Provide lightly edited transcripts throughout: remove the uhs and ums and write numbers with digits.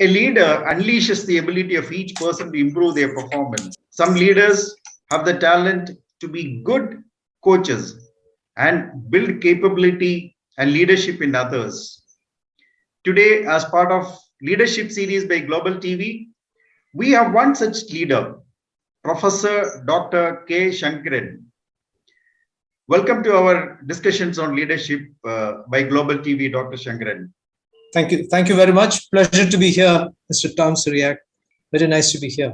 A leader unleashes the ability of each person to improve their performance. Some leaders have the talent to be good coaches and build capability and leadership in others. Today, as part of leadership series by Global TV, we have one such leader, Professor Dr. K. Shankaran. Welcome to our discussions on leadership by Global TV, Dr. Shankaran. Thank you. Thank you very much. Pleasure to be here, Mr. Tom Cyriac. Very nice to be here.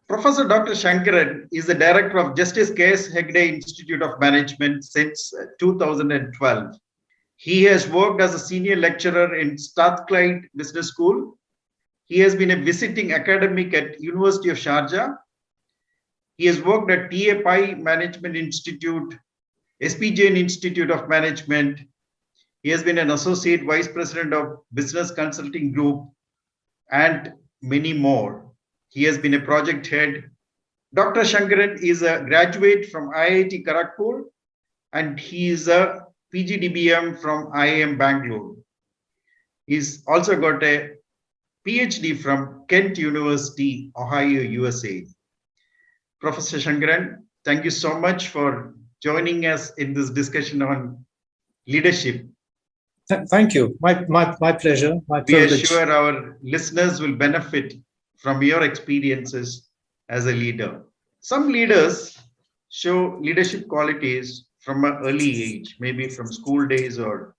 Professor Dr. Sankaran is the director of Justice K.S. Hegde Institute of Management since 2012. He has worked as a senior lecturer in Strathclyde Business School. He has been a visiting academic at University of Sharjah. He has worked at TAPI Management Institute, SP Jain Institute of Management. He has been an associate vice president of Business Consulting Group and many more. He has been a project head. Dr. Shankaran is a graduate from IIT Kharagpur and he is a PGDBM from IIM Bangalore. He's also got a PhD from Kent University, Ohio, USA. Professor Shankaran, thank you so much for joining us in this discussion on leadership. Thank you. My pleasure. My privilege. We are sure our listeners will benefit from your experiences as a leader. Some leaders show leadership qualities from an early age, maybe from school days or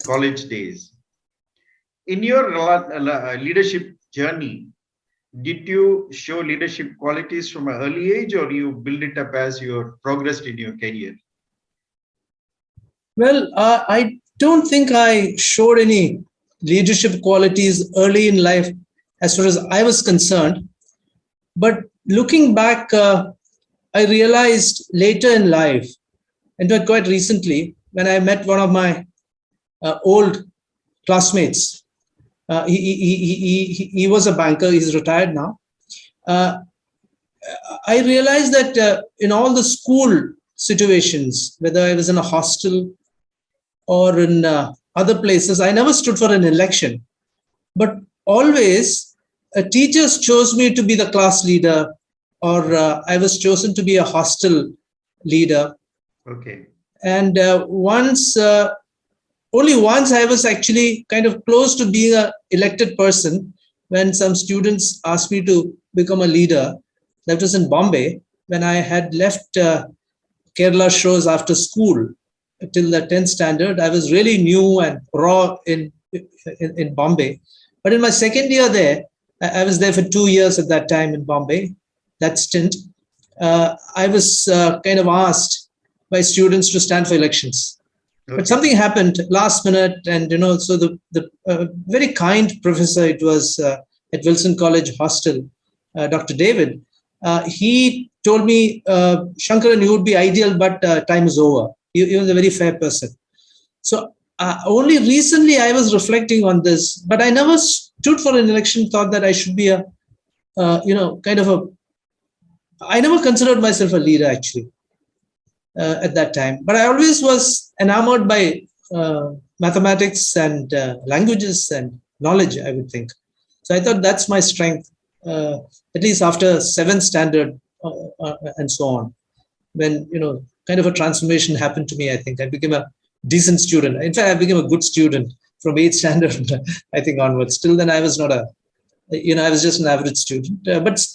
college days. In your leadership journey, did you show leadership qualities from an early age or you build it up as you progressed in your career? Well, I don't think I showed any leadership qualities early in life as far as I was concerned. But looking back, I realized later in life, and quite recently, when I met one of my old classmates. He was a banker, he's retired now. I realized that in all the school situations, whether I was in a hostel or in other places, I never stood for an election. But always, teachers chose me to be the class leader, or I was chosen to be a hostel leader. Okay. And only once I was actually kind of close to being an elected person when some students asked me to become a leader. That was in Bombay, when I had left Kerala Shores after school till the 10th standard. I was really new and raw in Bombay. But in my second year there, I was there for 2 years at that time in Bombay, that stint. I was kind of asked by students to stand for elections. Okay. But something happened last minute, and so the very kind professor, it was at Wilson College Hostel, Dr. David, he told me, Shankaran, you would be ideal, but time is over. He was a very fair person. So only recently I was reflecting on this, but I never stood for an election, thought that I should be I never considered myself a leader actually at that time. But I always was enamored by mathematics and languages and knowledge, I would think. So I thought that's my strength, at least after 7th standard and so on. When, kind of a transformation happened to me, I think. I became a decent student. In fact, I became a good student from 8th standard, I think, onwards. Till then, I was not I was just an average student. But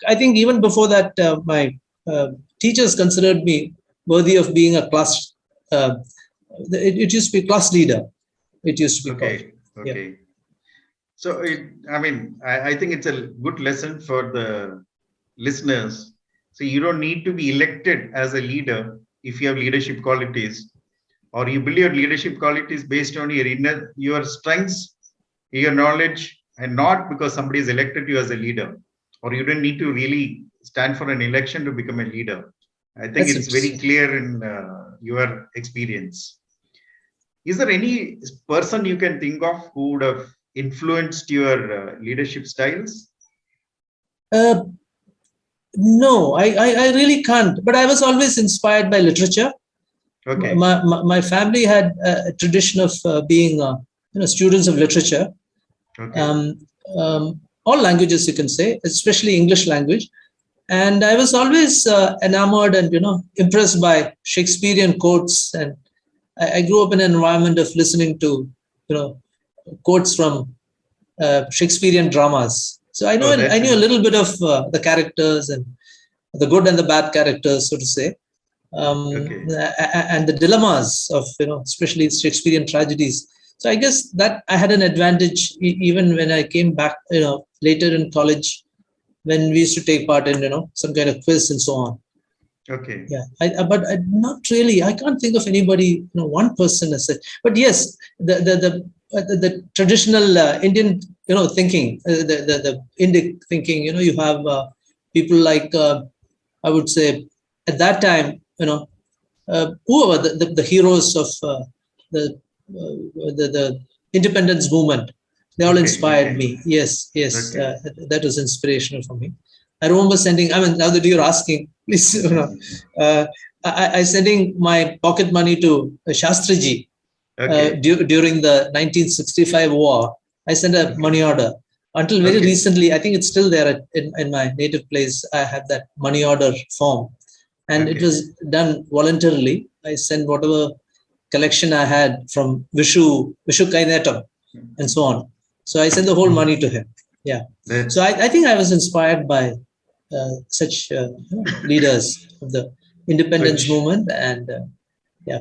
I think even before that, my teachers considered me worthy of being a class. It used to be class leader. It used to be okay. Called. Okay. Yeah. So, I think it's a good lesson for the listeners. So you don't need to be elected as a leader if you have leadership qualities, or you build your leadership qualities based on your strengths, your knowledge, and not because somebody has elected you as a leader, or you don't need to really stand for an election to become a leader. I think it's very clear in your experience. Is there any person you can think of who would have influenced your leadership styles? No, I really can't. But I was always inspired by literature. Okay. My family had a tradition of being students of literature. Okay. All languages, you can say, especially English language. And I was always enamored and impressed by Shakespearean quotes. And I grew up in an environment of listening to quotes from Shakespearean dramas. So I Oh, that's knew a little bit of the characters and the good and the bad characters, so to say, okay. and the dilemmas of especially Shakespearean tragedies. So I guess that I had an advantage even when I came back, later in college, when we used to take part in some kind of quiz and so on. Okay. Yeah, but not really. I can't think of anybody, one person as such. But yes, the traditional Indian, thinking, the Indic thinking. You have people like I would say at that time, whoever the heroes of the, the independence movement, they all Okay. inspired Okay. me. Yes, yes, Okay. that was inspirational for me. I remember sending. I mean, now that you're asking, please, I sending my pocket money to Shastriji Okay. during the 1965 war. I sent a Okay. money order. Until very Okay. recently, I think it's still there in my native place. I have that money order form, and it Okay. was done voluntarily. I sent whatever collection I had from Vishu Kainetam, and so on. So I sent the whole money to him. Yeah. So That's I think I was inspired by such leaders of the so independence movement and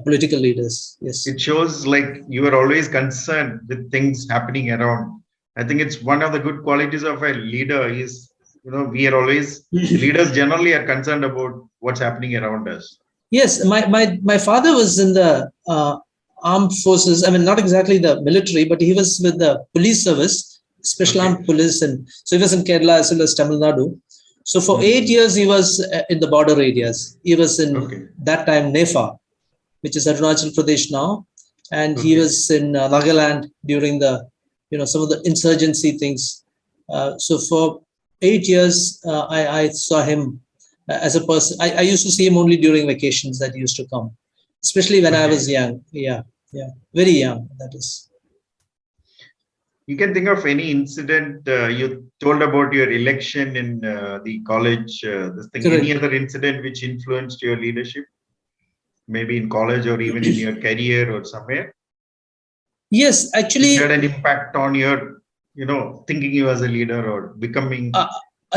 political leaders. Yes. it shows like you are always concerned with things happening around. I think it's one of the good qualities of a leader is, we are always, leaders generally are concerned about what's happening around us. Yes, my father was in the armed forces. I mean, not exactly the military, but he was with the police service, special Okay. armed police, and so he was in Kerala as well as Tamil Nadu. So for 8 years, he was in the border areas. He was in Okay. that time Nefa, which is Arunachal Pradesh now, and he Okay. was in Nagaland during the some of the insurgency things. So for 8 years, I saw him as a person. I used to see him only during vacations that he used to come, especially when I Okay. was young. Yeah, yeah, very young. That is You can think of any incident you told about your election in the college, this thing, any correct. other incident which influenced your leadership, maybe in college or even in your career or somewhere, Yes, which had actually, an impact on your, thinking you as a leader or becoming.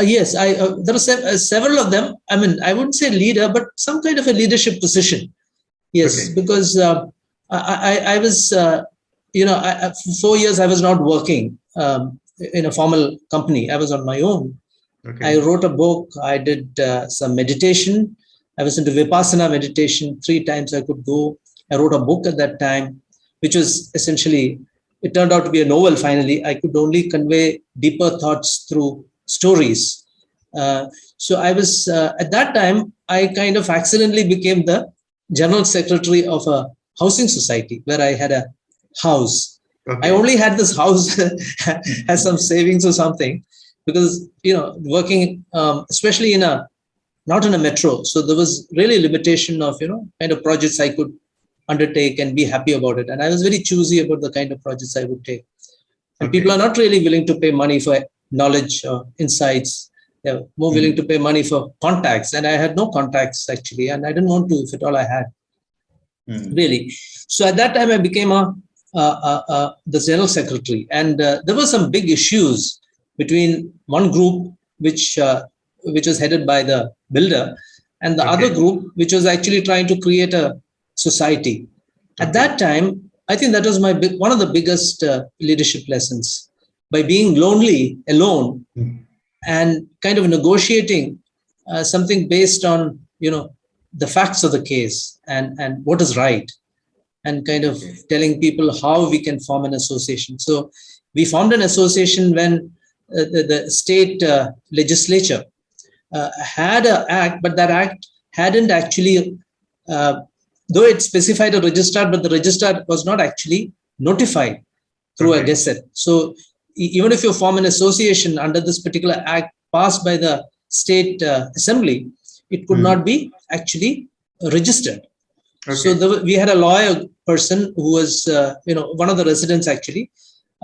yes. There are several of them. I mean, I wouldn't say leader, but some kind of a leadership position. Yes, Okay. because I was, for 4 years I was not working in a formal company. I was on my own. I Okay. wrote a book. I did some meditation. I was into Vipassana meditation. 3 times I could go. I wrote a book at that time, which was essentially, it turned out to be a novel finally. I could only convey deeper thoughts through stories. So I was, at that time, I kind of accidentally became the general secretary of a housing society where I had a house. I Okay. only had this house as some savings or something because working especially in a not in a metro, so there was really limitation of kind of projects I could undertake and be happy about it, and I was very choosy about the kind of projects I would take. And people are Okay. not really willing to pay money for knowledge or insights. They're more willing to pay money for contacts, and I had no contacts actually, and I didn't want to if at all I had really. So at that time I became the general secretary, and there were some big issues between one group which was headed by the builder and the other Okay. group which was actually trying to create a society. At that Okay. time, I think that was one of the biggest leadership lessons. By being lonely, alone, and kind of negotiating something based on the facts of the case and what is right, and kind of Okay. telling people how we can form an association. So we formed an association when the state legislature had an act, but that act hadn't actually, uh, though it specified a registrar, but the registrar was not actually notified through a Okay. gazette. So even if you form an association under this particular act passed by the state assembly, it could not be actually registered. So Okay. we had a lawyer person who was, one of the residents actually.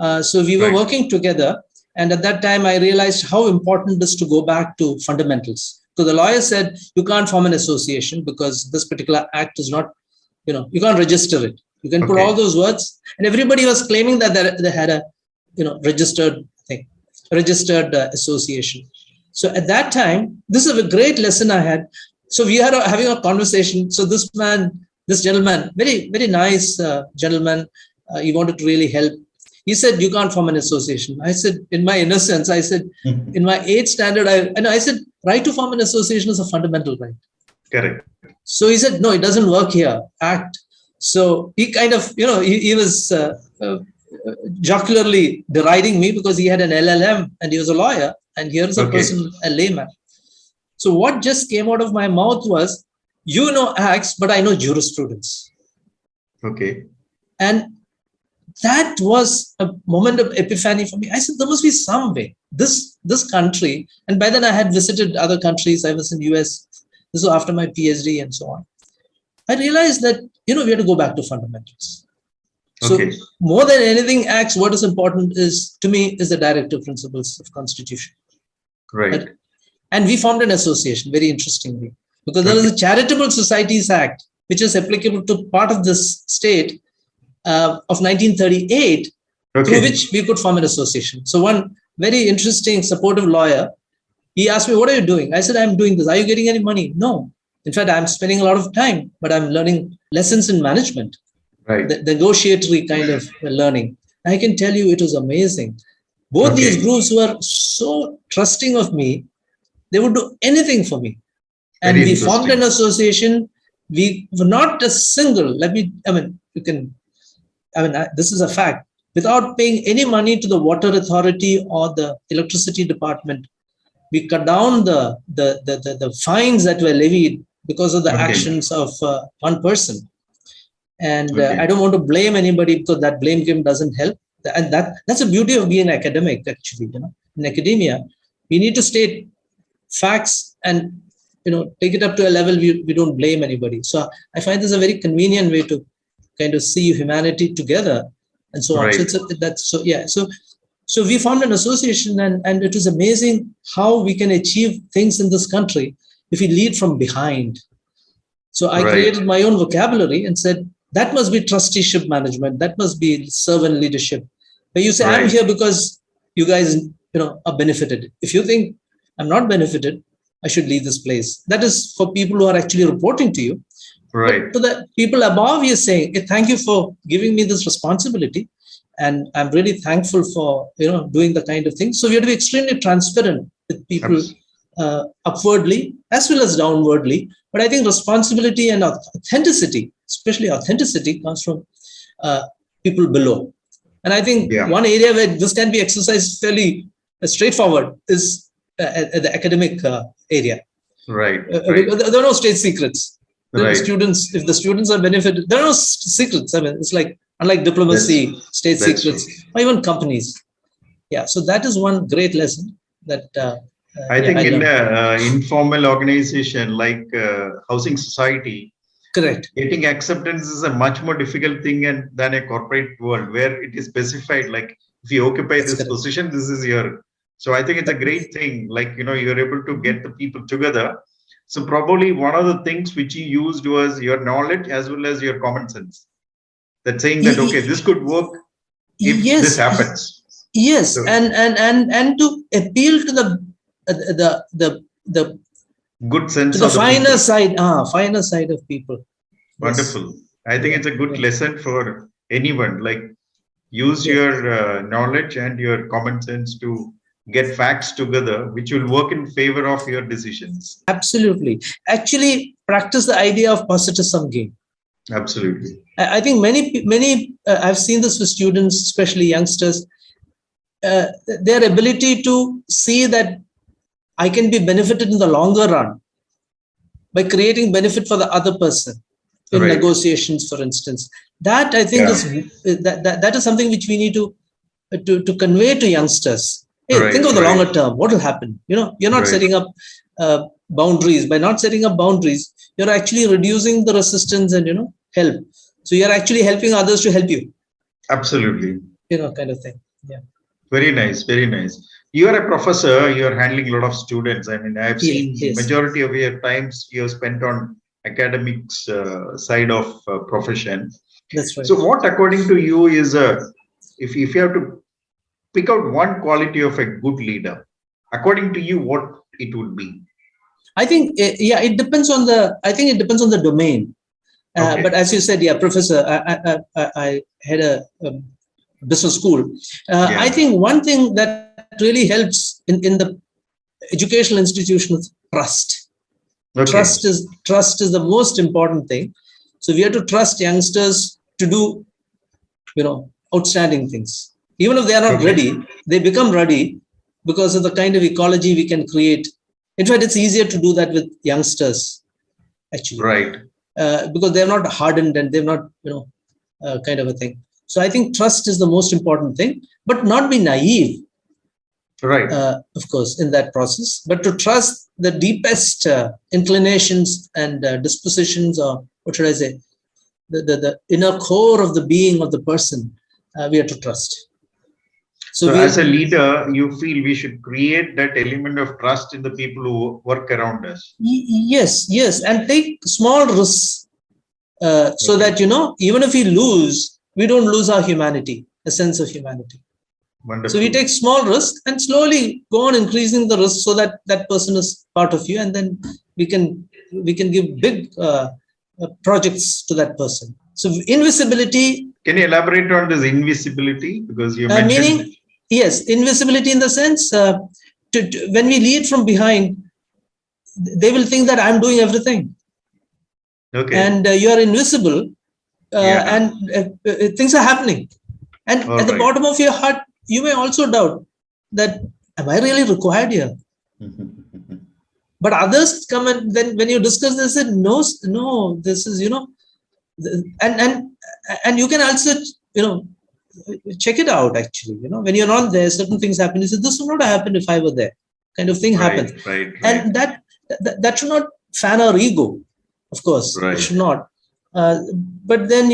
So we were Right. working together. And at that time, I realized how important it is to go back to fundamentals. So the lawyer said, you can't form an association because this particular act is not, you can't register it. You can put Okay. all those words. And everybody was claiming that they had a, registered thing, registered association. So at that time, this is a great lesson I had. So we are having a conversation. So this gentleman, very, very nice gentleman, he wanted to really help. He said, you can't form an association. I said, in my innocence, I said, in my 8th standard, I said, right to form an association is a fundamental right. Correct. So he said, no, it doesn't work here. Act. So he kind of, he was jocularly deriding me because he had an LLM and he was a lawyer. And here is a person, a layman. So what just came out of my mouth was, acts, but I know jurisprudence. Okay. And that was a moment of epiphany for me. I said, there must be some way. This country, and by then I had visited other countries. I was in US. This was after my PhD and so on. I realized that, we have to go back to fundamentals. So more than anything, acts, what is important to me is the directive principles of Constitution. Right. And we formed an association, very interestingly, because there was a Charitable Societies Act, which is applicable to part of this state of 1938, through which we could form an association. So one very interesting, supportive lawyer, he asked me, what are you doing? I said, I'm doing this. Are you getting any money? No. In fact, I'm spending a lot of time, but I'm learning lessons in management, the negotiatory kind of learning. I can tell you it was amazing. Both these groups were so trusting of me. They would do anything for me. And we formed an association. We were not a single, this is a fact. Without paying any money to the water authority or the electricity department, we cut down the fines that were levied because of the actions of one person. And I don't want to blame anybody because that blame game doesn't help. And that's the beauty of being an academic, actually. In academia, we need to state facts and take it up to a level we don't blame anybody. So I find this a very convenient way to kind of see humanity together and so on. So we formed an association, and it was amazing how we can achieve things in this country if we lead from behind. So I created my own vocabulary and said, that must be trusteeship management. That must be servant leadership. But you say, I'm here because you guys, are benefited. If you think I'm not benefited, I should leave this place. That is for people who are actually reporting to you. But to the people above, you're saying, hey, thank you for giving me this responsibility. And I'm really thankful for, doing the kind of thing. So we have to be extremely transparent with people upwardly as well as downwardly. But I think responsibility and authenticity, especially authenticity, comes from people below. And I think one area where this can be exercised fairly straightforward is the academic area. There are no state secrets. Students, if the students are benefited, there are no secrets. It's like, unlike diplomacy, state secrets, or even companies. So that is one great lesson that I think in an informal organization like housing society, getting acceptance is a much more difficult thing than a corporate world where it is specified, like if you occupy this position, this is your. So I think it's a great thing, like, you're able to get the people together. So probably one of the things which you used was your knowledge as well as your common sense. That saying that, okay, this could work if this happens. Yes, so, and to appeal to the good sense to the finer side of people. Wonderful. I think it's a good lesson for anyone. Like, use your knowledge and your common sense to get facts together, which will work in favor of your decisions. Absolutely. Actually, practice the idea of positive sum game. Absolutely. I think many I've seen this with students, especially youngsters, their ability to see that I can be benefited in the longer run by creating benefit for the other person in negotiations, for instance. That I think is that is something which we need to convey to youngsters. Hey, think of the longer term. What will happen? You're not setting up boundaries. By not setting up boundaries, you're actually reducing the resistance and help. So you're actually helping others to help you. Absolutely. kind of thing. Yeah. Very nice, very nice. You are a professor, you are handling a lot of students. I mean, I've seen Yes, majority of your times you have spent on academics side of profession. that's right. So what according to you is if you have to pick out one quality of a good leader, according to you, what it would be? I think, yeah, it depends on I think it depends on the domain. Okay. But as you said, yeah, professor, I had a business school. I Yeah. think one thing that really helps in the educational institution is trust. Okay. Trust is the most important thing. So we have to trust youngsters to do, outstanding things. Even if they are not Okay. ready, they become ready because of the kind of ecology we can create. In fact, it's easier to do that with youngsters, actually, Right. because they're not hardened and they're not, kind of a thing. So I think trust is the most important thing, but not be naive, Right. of course, in that process, but to trust the deepest inclinations and dispositions, or what should I say, the inner core of the being of the person, we have to trust. So So as a leader, you feel we should create that element of trust in the people who work around us. yes, and take small risks, so Okay. that, even if we lose, we don't lose our humanity, a sense of humanity. So we Wonderful. take small risk and slowly go on increasing the risk so that that person is part of you, and then we can give big projects to that person. So invisibility, Can you elaborate on this invisibility? Because you meaning, mentioned. yes, invisibility in the sense, when we lead from behind, they will think that I'm doing everything, Okay. and you are invisible, Yeah. and things are happening, and All at the right. bottom of your heart, you may also doubt that, am I really required here? But others come, and then when you discuss this, say, no, this is, and you can also, check it out, actually, when you're not there, certain things happen. You say, this would not happen if I were there, kind of thing Right. happens. Right. And that should not fan our ego, of course. It Right. should not. But then,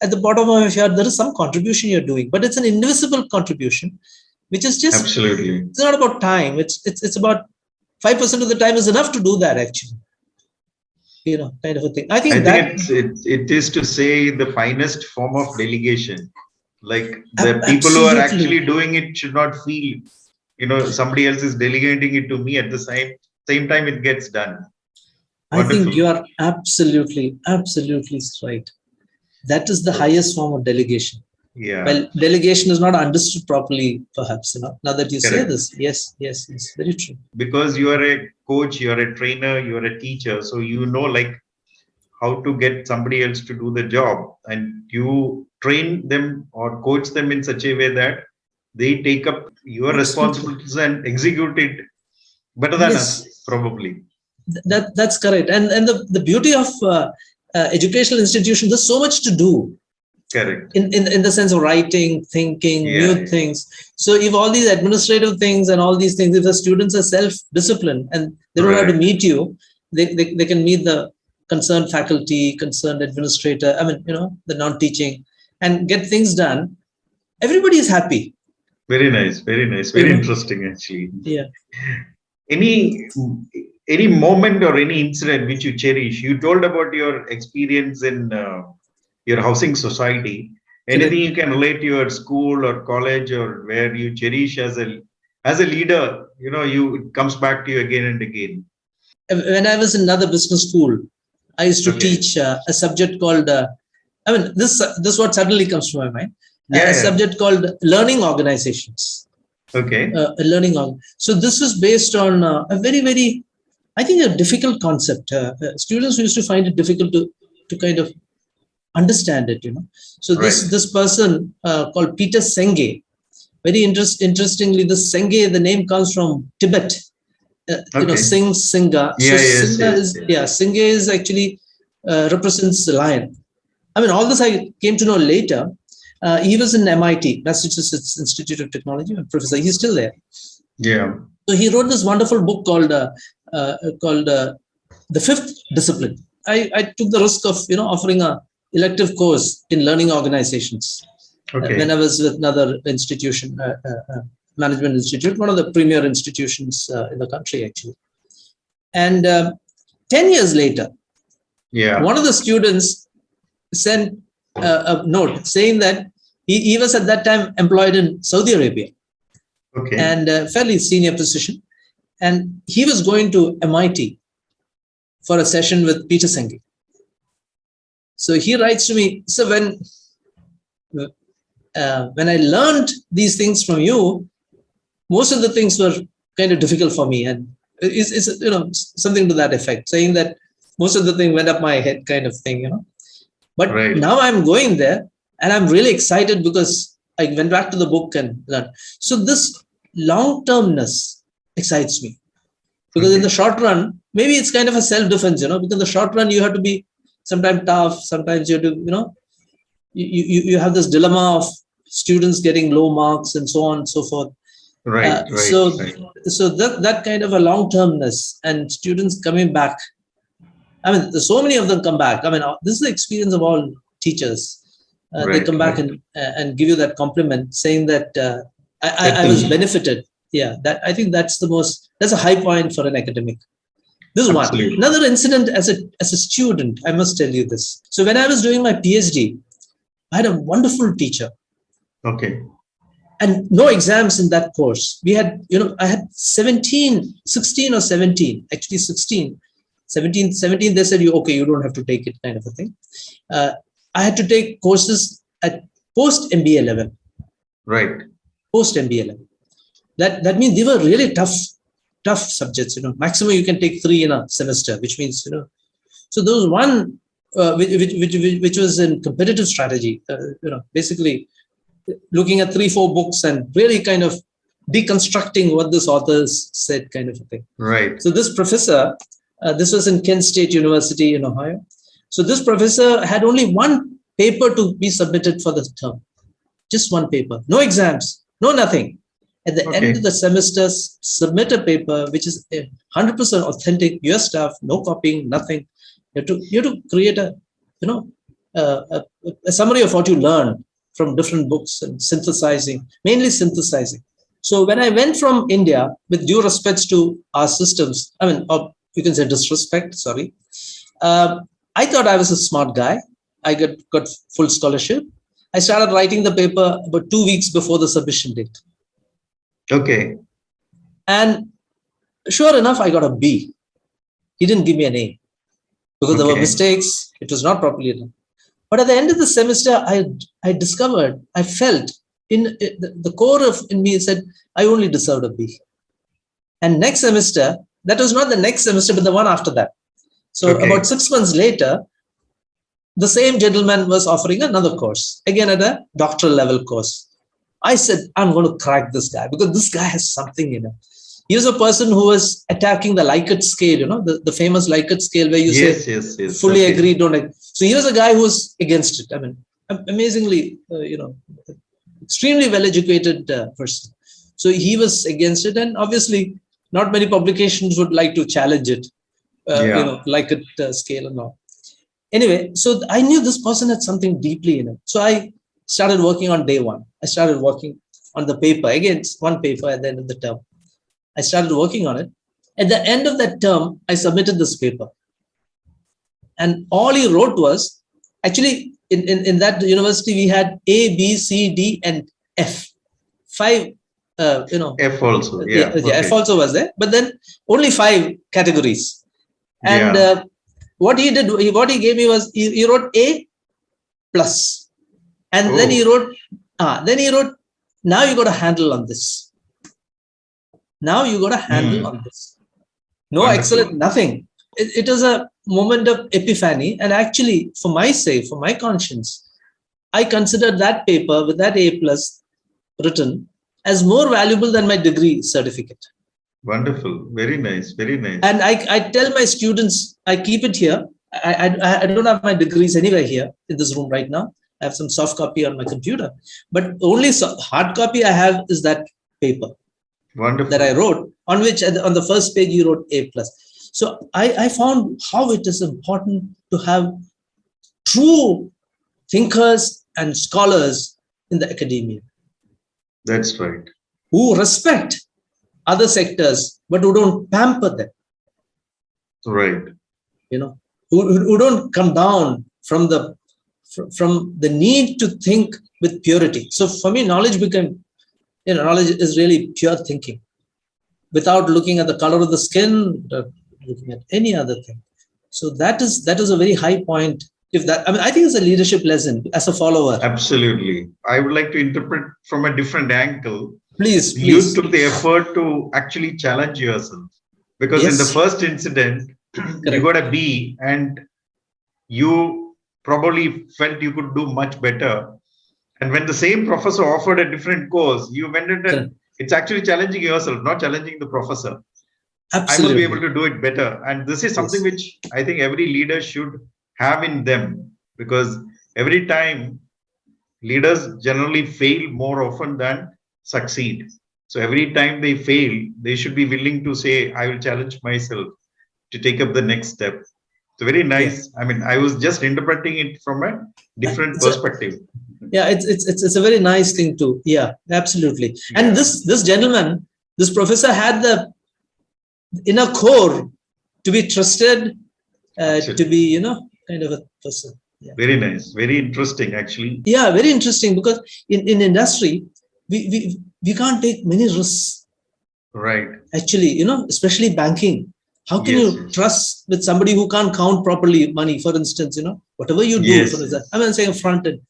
at the bottom of your heart, there is some contribution you're doing, but it's an invisible contribution, which is just, Absolutely. it's not about time. It's about 5% of the time is enough to do that, actually, kind of a thing. I think that, it is to say the finest form of delegation. Like the people who are actually absolutely, doing it should not feel, somebody else is delegating it to me at the same time it gets done. I think Wonderful. you are absolutely right. That is the highest form of delegation. Yeah. Well, delegation is not understood properly, perhaps, now that you say Correct. this. Yes, very true. Because you are a coach, you are a trainer, you are a teacher, so like how to get somebody else to do the job, and you train them or coach them in such a way that they take up your Absolutely. responsibilities and execute it better than Yes, us, probably. that's correct. And the beauty of educational institutions, there's so much to do. Correct. In the sense of writing, thinking, new things. So if all these administrative things and all these things, if the students are self-disciplined and they don't have to meet you, they can meet the concerned faculty, concerned administrator, the non-teaching, and get things done. Everybody is happy. Very nice, very interesting, actually. Yeah. Any moment or any incident which you cherish? You told about your experience in your housing society. Anything you can relate to your school or college, or where you cherish as a leader, it comes back to you again and again. When I was in another business school, I used to teach a subject called, this what suddenly comes to my mind, a subject called learning organizations. Okay. So this is based on a very, very, I think, a difficult concept. Students used to find it difficult to kind of understand it, So this person called Peter Senge, very interestingly, this Senge, the name comes from Tibet. Sing, Singa. Singa is actually represents the lion. All this I came to know later. He was in MIT, Massachusetts Institute of Technology, a professor. He's still there. Yeah. So he wrote this wonderful book called The Fifth Discipline. I took the risk of offering a elective course in learning organizations. Okay. when I was with another institution, management institute, one of the premier institutions in the country, actually. And 10 years later, Yeah. one of the students sent a note saying that he was at that time employed in Saudi Arabia, Okay. and a fairly senior position. And he was going to MIT for a session with Peter Senge. So he writes to me, so when I learned these things from you, most of the things were kind of difficult for me. And it's something to that effect, saying that most of the thing went up my head kind of thing, But Right. now I'm going there and I'm really excited because I went back to the book and learned. So this long-termness excites me. Because in the short run, maybe it's kind of a self-defense, because in the short run, you have to be sometimes tough. Sometimes you have to, you have this dilemma of students getting low marks and so on and so forth. Right. So that kind of a long-termness and students coming back. I mean, there's so many of them come back. I mean, this is the experience of all teachers. They come back and give you that compliment, saying that I was benefited. Yeah, that I think that's a high point for an academic. This is Absolutely. one. Another incident as a student, I must tell you this. So when I was doing my PhD, I had a wonderful teacher. Okay. And no exams in that course. We had, I had 16 or 17, actually 16. 17, they said, you don't have to take it, kind of a thing. I had to take courses at post-MBA level. Right. Post-MBA level. That means they were really tough subjects, maximum you can take 3 in a semester, which means, so there was one which was in competitive strategy, basically looking at 3-4 books and really kind of deconstructing what this authors said, kind of a thing. Right. So this professor, this was in Kent State University in Ohio. So this professor had only one paper to be submitted for the term. Just one paper. No exams, no nothing. At the end of the semester, submit a paper which is 100% authentic, your stuff, no copying, nothing. You have to create a summary of what you learned from different books and mainly synthesizing. So when I went from India, with due respects to our systems, I mean, you can say disrespect, sorry. I thought I was a smart guy. I got full scholarship. I started writing the paper about 2 weeks before the submission date. Okay. And sure enough, I got a B. He didn't give me an A because there were mistakes. It was not properly done. But at the end of the semester, I discovered, I felt in the core in me said, I only deserved a B. And next semester, that was not the next semester, but the one after that. So about 6 months later, the same gentleman was offering another course, again at a doctoral level course. I said, I'm going to crack this guy because this guy has something in him. He was a person who was attacking the Likert scale, the famous Likert scale where you say, fully agree, don't agree. So he was a guy who was against it. I mean, amazingly, extremely well-educated person. So he was against it. And obviously, not many publications would like to challenge it, Likert scale and all. Anyway, so I knew this person had something deeply in him. So I started working on day one. I started working on the paper. Again, it's one paper at the end of the term. I started working on it. At the end of that term, I submitted this paper. And all he wrote was, actually, in that university, we had A, B, C, D, and F. 5, F also, F also was there. But then only 5 categories. And what he did, what he gave me was, he wrote A plus. And then he wrote, now you got a handle on this. Now you got a handle on this. No Wonderful. Excellent, nothing. It was a moment of epiphany. And actually, for my sake, for my conscience, I considered that paper with that A plus written as more valuable than my degree certificate. Wonderful. Very nice. Very nice. And I tell my students, I keep it here. I don't have my degrees anywhere here in this room right now. I have some soft copy on my computer, but only hard copy I have is that paper. Wonderful. That I wrote, on which on the first page you wrote A plus. So I found how it is important to have true thinkers and scholars in the academia, That's right. who respect other sectors, but who don't pamper them, Right. who don't come down from the need to think with purity. So for me, knowledge knowledge is really pure thinking, without looking at the color of the skin, looking at any other thing. So that is a very high point. I think it's a leadership lesson as a follower. Absolutely. I would like to interpret from a different angle. Please. You took the effort to actually challenge yourself, because in the Yes. first incident, you got a B and you probably felt you could do much better. And when the same professor offered a different course, you went in and it's actually challenging yourself, not challenging the professor. Absolutely. I must be able to do it better. And this is something which I think every leader should have in them, because every time leaders generally fail more often than succeed. So every time they fail, they should be willing to say, I will challenge myself to take up the next step. It's very nice. I mean, I was just interpreting it from a different perspective. It's a very nice thing too. Yeah, absolutely. And this gentleman, this professor, had the inner core to be trusted, to be kind of a person. Yeah. Very nice, very interesting actually. Yeah, very interesting, because in industry we can't take many risks. Right. Actually, especially banking. How can you trust with somebody who can't count properly money, for instance, whatever you do, for example, I'm saying front end.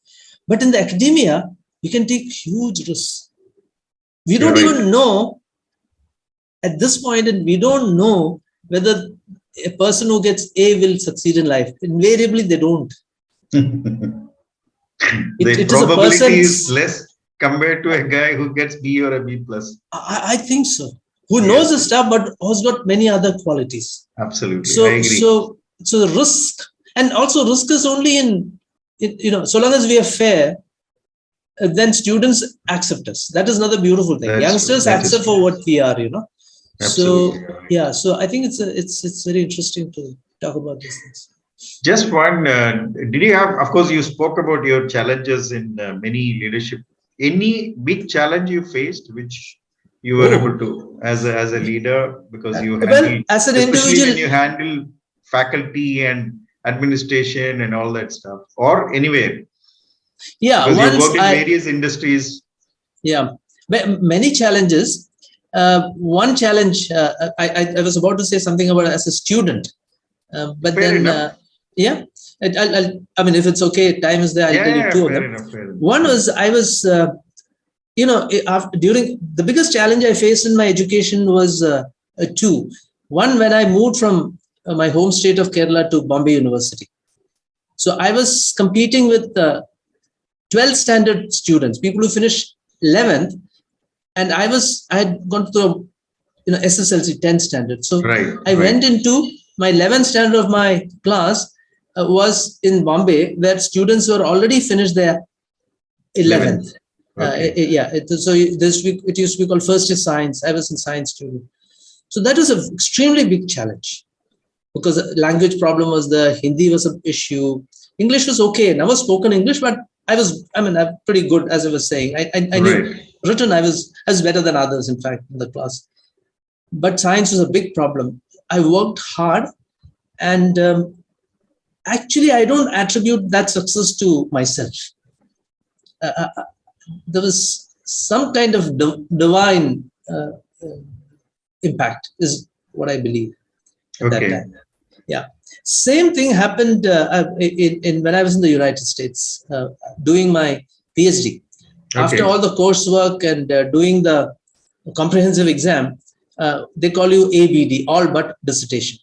But in the academia, you can take huge risks. We don't even know at this point, and we don't know whether a person who gets A will succeed in life. Invariably, they don't. The it probability is less compared to a guy who gets B or a B plus. I think so. Who knows the stuff, but has got many other qualities. Absolutely, so, I agree. So the risk, and also risk is only in so long as we are fair, then students accept us. That is another beautiful thing. Youngsters accept for what we are. Absolutely. So yeah, so I think it's very interesting to talk about these things. Just one, did you have, of course, you spoke about your challenges in many leadership. Any big challenge you faced, which you were able to, as a leader, because you handle, as an especially individual, when you handle faculty and administration and all that stuff, or anywhere. Yeah, because you work in various industries. Yeah, many challenges. One challenge, I was about to say something about as a student, but Fair then enough. yeah, I mean, if it's okay, time is there. I'll tell you two of them. Fair enough. One was I was, during the biggest challenge I faced in my education was two. One, when I moved from my home state of Kerala to Bombay University. So I was competing with 12th standard students, people who finished 11th, and I had gone to SSLC 10th standard. So I went into my 11th standard of my class was in Bombay, where students were already finished their 11th. So this week it used to be called first year science. I was in science student. So that was an extremely big challenge, because the language problem was the Hindi was an issue. English was okay. Never spoken English, but I'm pretty good, as I was saying. I knew written. I was better than others, in fact, in the class. But science was a big problem. I worked hard, and actually, I don't attribute that success to myself. There was some kind of divine impact, is what I believe at that time. Yeah. Same thing happened in when I was in the United States doing my PhD. After all the coursework and doing the comprehensive exam, they call you ABD, all but dissertation.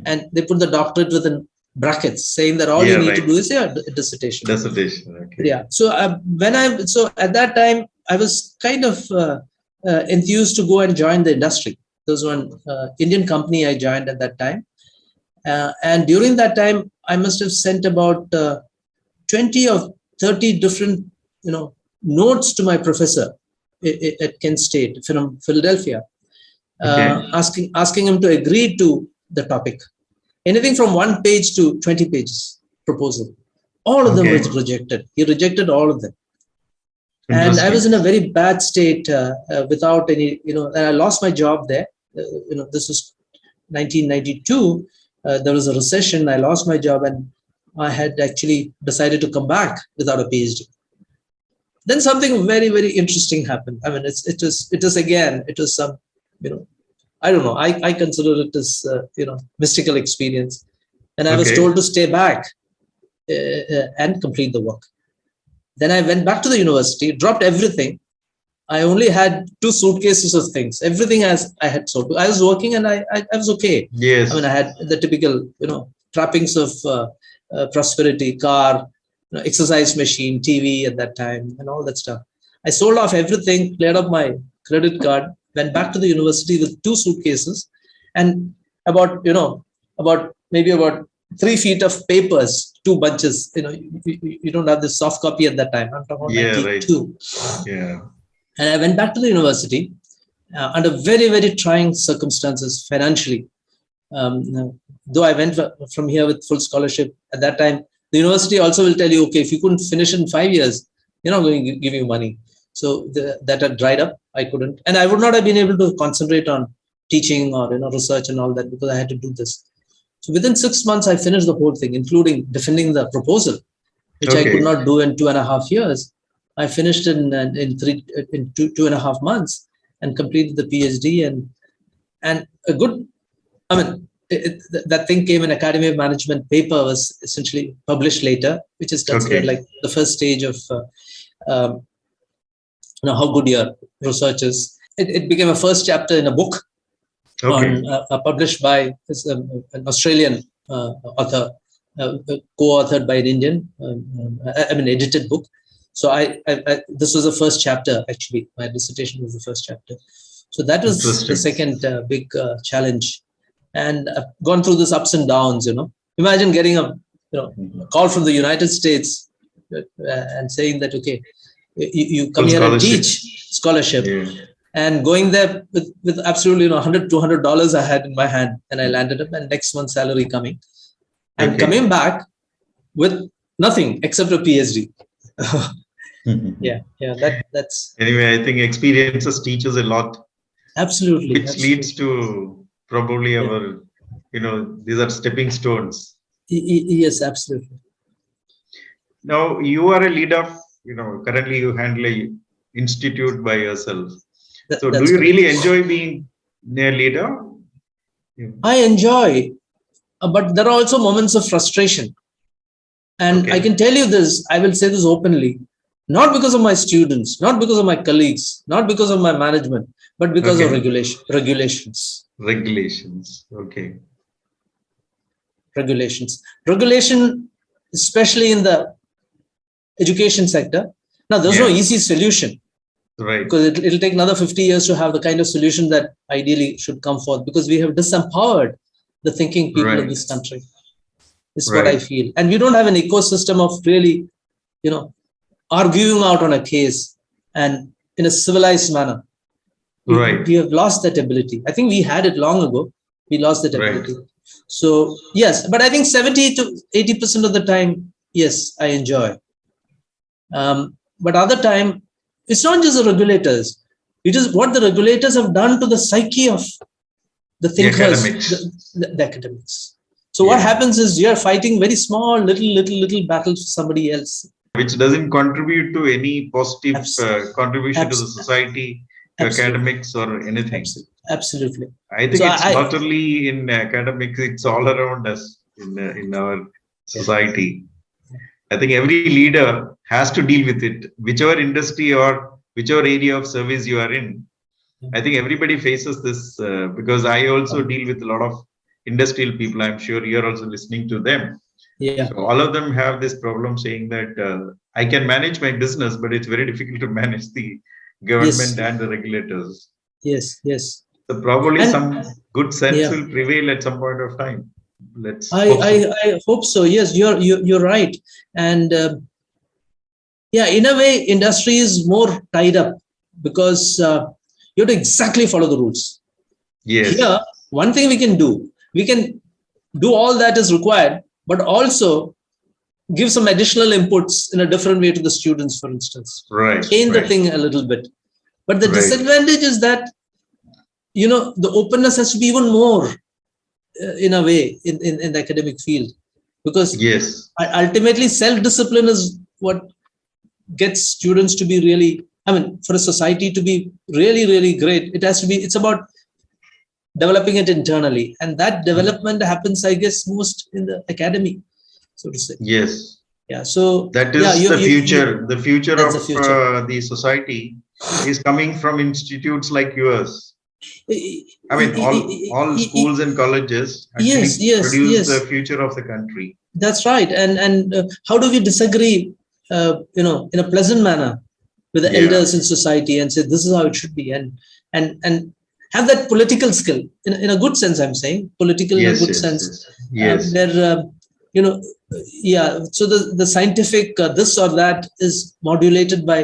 And they put the doctorate within brackets, saying that all you need to do is a dissertation. Yeah. So so at that time, I was kind of enthused to go and join the industry. There was one Indian company I joined at that time. And during that time, I must have sent about 20 or 30 different, notes to my professor at Kent State from Philadelphia, asking him to agree to the topic. Anything from 1 page to 20 pages proposal. All of them was rejected. He rejected all of them. And I was Interesting. in a very bad state without any, and I lost my job there. This was 1992. There was a recession. I lost my job, and I had actually decided to come back without a PhD. Then something very, very interesting happened. I mean, it was some, I don't know. I consider it as mystical experience, and I was Okay. told to stay back and complete the work. Then I went back to the university, dropped everything. I only had 2 suitcases of things. Everything as I had sold. I was working and I was okay. I mean, I Yes. had the typical, trappings of prosperity, car, exercise machine, TV at that time, and all that stuff. I sold off everything, cleared up my credit card, went back to the university with 2 suitcases, and about maybe about 3 feet of papers, 2 bunches. You don't have the soft copy at that time. I'm talking about Yeah, right. 92. Yeah. And I went back to the university under very, very trying circumstances financially. Though I went from here with full scholarship at that time, the university also will tell you, okay, if you couldn't finish in 5 years, they're not going to give you money. So that had dried up. I couldn't, and I would not have been able to concentrate on teaching or research and all that because I had to do this. So within 6 months, I finished the whole thing, including defending the proposal, which I could Okay. not do in 2.5 years. I finished in 2.5 months and completed the PhD, and a good. I mean, that thing came in Academy of Management paper was essentially published later, which is considered Okay. like the first stage of how good your research is. It became a first chapter in a book Okay. on published by an Australian author, co-authored by an Indian. I mean, edited book. So this was the first chapter. Actually, my dissertation was the first chapter. So that was the Interesting. second big challenge, and I've gone through this ups and downs. Imagine getting a call from the United States and saying that okay, you come Full here and scholarship. teach scholarship, Yeah. and going there with absolutely $100-200 I had in my hand, and I landed up, and next month's salary coming, and Okay. coming back with nothing except a PhD. Yeah, that's Anyway, I think experiences teaches a lot, absolutely, which leads absolutely. to probably Yeah. our, these are stepping stones. Yes, absolutely. Now you are a lead of, currently you handle a institute by yourself. So do That's you correct. really enjoy being a leader? Yeah. I enjoy, but there are also moments of frustration. And I can Okay. tell you this, I will say this openly, not because of my students, not because of my colleagues, not because of my management, but because of Okay. regulations. Regulations. Okay. Regulation, especially in the education sector. Now, there's no Yeah. easy solution Right. because it'll take another 50 years to have the kind of solution that ideally should come forth because we have disempowered the thinking people in Right. this country. Is what I Right. feel. And we don't have an ecosystem of really, arguing out on a case and in a civilized manner. Right. We have lost that ability. I think we had it long ago. We lost that Right. ability. So yes, but I think 70 to 80% of the time, yes, I enjoy. But other time, it's not just the regulators. It is what the regulators have done to the psyche of the The thinkers, academics. the academics. So what Yeah. happens is you're fighting very small, little battles for somebody else. Which doesn't contribute to any positive Abs- contribution to the abs- society, to absolutely, academics or anything. absolutely. I think So it's I not only in academics; it's all around us in our yeah, society. I think every leader has to deal with it, whichever industry or whichever area of service you are in. I think everybody faces this because I also deal with a lot of industrial people. I'm sure you're also listening to them. yeah, So all of them have this problem saying that I can manage my business, but it's very difficult to manage the yes, government and the regulators. yes, So probably and some good sense yeah, will prevail at some point of time. Let's I hope I, so. I hope so. Yes, you're right, and yeah, in a way, industry is more tied up because you have to exactly follow the rules. Yes. Here, one thing we can do all that is required, but also give some additional inputs in a different way to the students, for instance. Right. Change the Right. thing a little bit. But the Right. disadvantage is that, the openness has to be even more in a way in the academic field, because Yes. ultimately self-discipline is what gets students to be really, for a society to be really, really great, it's about developing it internally. And that development happens, I guess, most in the academy, so to say. Yes. Yeah. So That yeah, is the future. The future that's of the future. the society is coming from institutes like yours. I mean, all schools and colleges Yes, actually yes, produce the yes. future of the country. That's right. And how do we disagree, in a pleasant manner with the Yeah. elders in society and say this is how it should be, and have that political skill in a good sense. I'm saying political in a Yes. good Yes. sense, Yes. Yes. where you know, yeah. So the scientific this or that is modulated by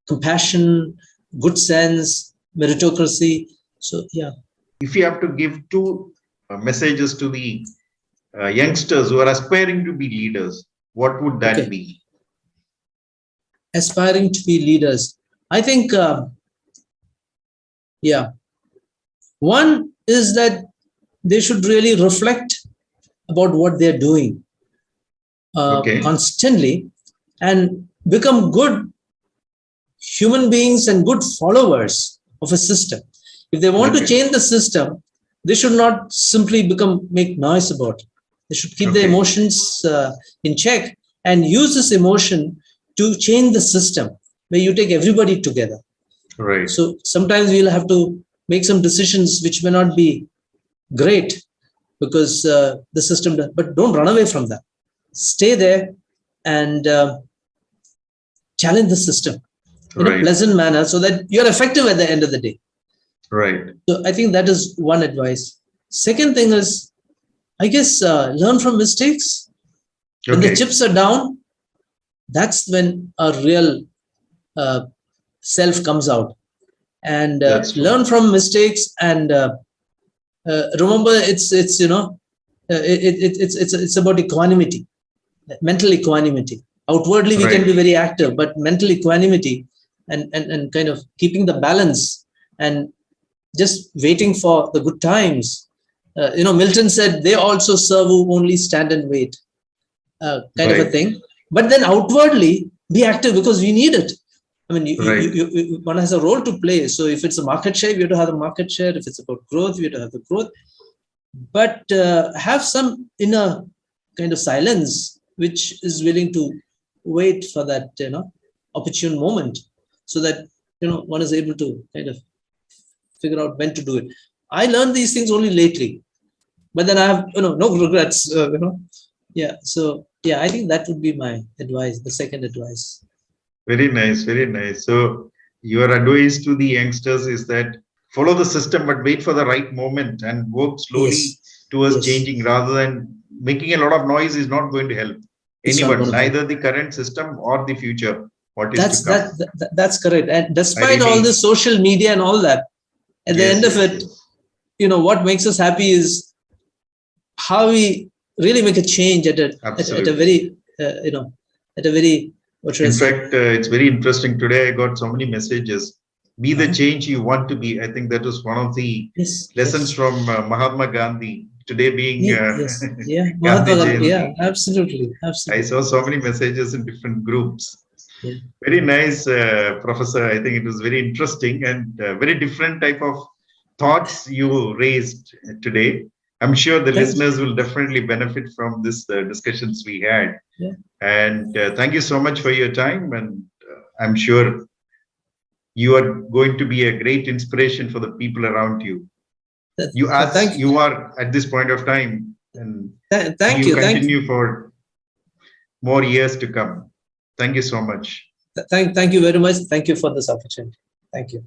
compassion, good sense, meritocracy. So yeah. If you have to give two messages to the youngsters who are aspiring to be leaders, what would that Okay. be? Aspiring to be leaders, I think. Yeah. One is that they should really reflect about what they're doing Okay. constantly and become good human beings and good followers of a system. If they want to Okay. change the system, they should not simply make noise about it. They should keep their Okay. emotions in check and use this emotion to change the system where you take everybody together. Right. So sometimes we'll have to make some decisions which may not be great because the system, but don't run away from that. Stay there and challenge the system in a Right. pleasant manner so that you're effective at the end of the day. Right. So I think that is one advice. Second thing is, I guess, learn from mistakes. When the Okay. chips are down, that's when a real self comes out. And That's true. learn from mistakes and remember it's about equanimity, mental equanimity. Outwardly we can Right. be very active, but mental equanimity and kind of keeping the balance and just waiting for the good times. Milton said they also serve who only stand and wait, kind of a Right. thing. But then outwardly be active because we need it. I mean, Right. one has a role to play. So if it's a market share, we have to have the market share. If it's about growth, we have to have the growth. But have some inner kind of silence, which is willing to wait for that, opportune moment, so that one is able to kind of figure out when to do it. I learned these things only lately, but then I have no regrets. Yeah. So yeah, I think that would be my advice. The second advice. Very nice. Very nice. So your advice to the youngsters is that follow the system, but wait for the right moment and work slowly Yes. towards Yes. changing rather than making a lot of noise is not going to help It's not anyone, going to help. neither the current system or the future, what is to That's come. that's correct. And I despite all really, this social media and all that, at the yes, end of yes, it, yes. what makes us happy is how we really make a change at a Absolutely. very at a very, what should I In say? fact, it's very interesting. Today, I got so many messages. Be the Uh-huh. change you want to be. I think that was one of the Yes, lessons yes, from Mahatma Gandhi. Today being yes, yeah, Gandhi Mahatma Gandhi, yeah, Jayanti. absolutely, I absolutely, saw so many messages in different groups. yeah. Very nice, Professor. I think it was very interesting and very different type of thoughts you raised today. I'm sure the Thank you. listeners will definitely benefit from this discussions we had. Yeah. And thank you so much for your time. And I'm sure you are going to be a great inspiration for the people around you. Thank You are at this point of time, and may thank you you, continue for more years to come. Thank you so much. thank you very much. Thank you for this opportunity. Thank you.